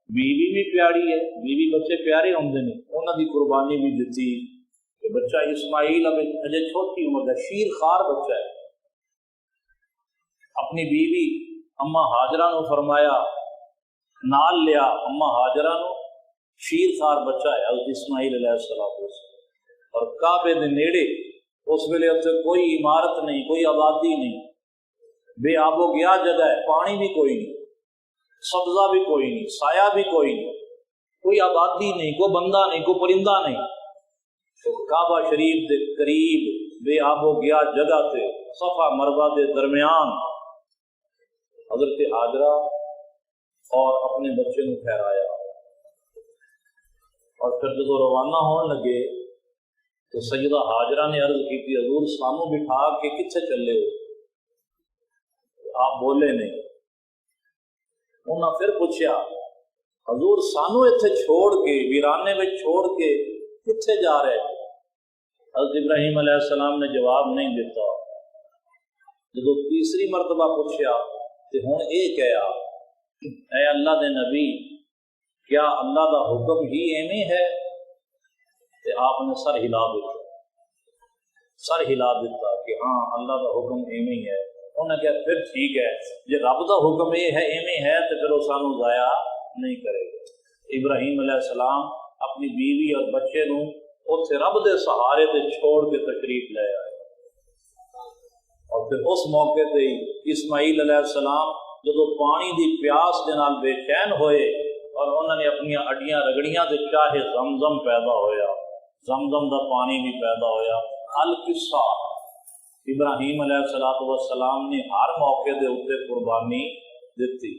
بیوی بھی پیاری ہے، بیوی بچے پیارے ہوندے نے، انہاں دی قربانی بھی دیتی کہ بچہ اسماعیل اب اجے چھوٹی عمر کا شیر خار بچہ ہے۔ اپنی بیوی اما ہاجرہ نو فرمایا نال لیا، اما ہاجرہ نو شیر خار بچہ ہے حضرت اسماعیل علیہ السلام، اور کعبے دے نیڑے اس ویلے اتنے کوئی عمارت نہیں، کوئی آبادی نہیں، بے آب و گیا جگہ ہے، پانی بھی کوئی نہیں، سبزہ بھی کوئی نہیں، سایہ بھی کوئی نہیں، کوئی آبادی نہیں، کوئی بندہ نہیں، کوئی پرندہ نہیں۔ تو کعبہ شریف دے قریب بے آب و گیا جگہ تے صفا مروہ دے درمیان حضرت ہاجرہ اور اپنے بچے کو ٹھہرایا، اور پھر جب روانہ ہون لگے تو سیدہ ہاجرہ نے عرض کی تھی حضور سانو بٹھا کے کتنے چلے ہو؟ آپ بولے نہیں۔ انہاں پھر پوچھا حضور سانو اتنے چھوڑ کے ویرانے میں چھوڑ کے کتنے جا رہے؟ حضرت ابراہیم علیہ السلام نے جواب نہیں دیتا۔ جب تیسری مرتبہ پوچھا تو ہن یہ کہا اے اللہ دے نبی کیا اللہ دا حکم ہی ایویں ہے؟ کہ آپ نے سر ہلا دیتا کہ ہاں اللہ دا حکم ایویں ہے۔ انہوں نے کہا پھر ٹھیک ہے، جی رب دا حکم یہ ہے ایویں ہے تو پھر وہ سانو ضائع نہیں کرے گا۔ ابراہیم علیہ السلام اپنی بیوی اور بچے نو اتنے رب دے سہارے تے چھوڑ کے تشریف لے آئے، اور پھر اس موقع تے اسماعیل علیہ السلام جب پانی دی پیاس دے نال بے چین ہوئے اور انہوں نے اپنی اڈیاں رگڑیاں تے چاہے زمزم پیدا ہویا، زمزم دا پانی بھی پیدا ہویا۔ القصہ ابراہیم علیہ السلام نے ہر موقع دے اوپر قربانی دیتی۔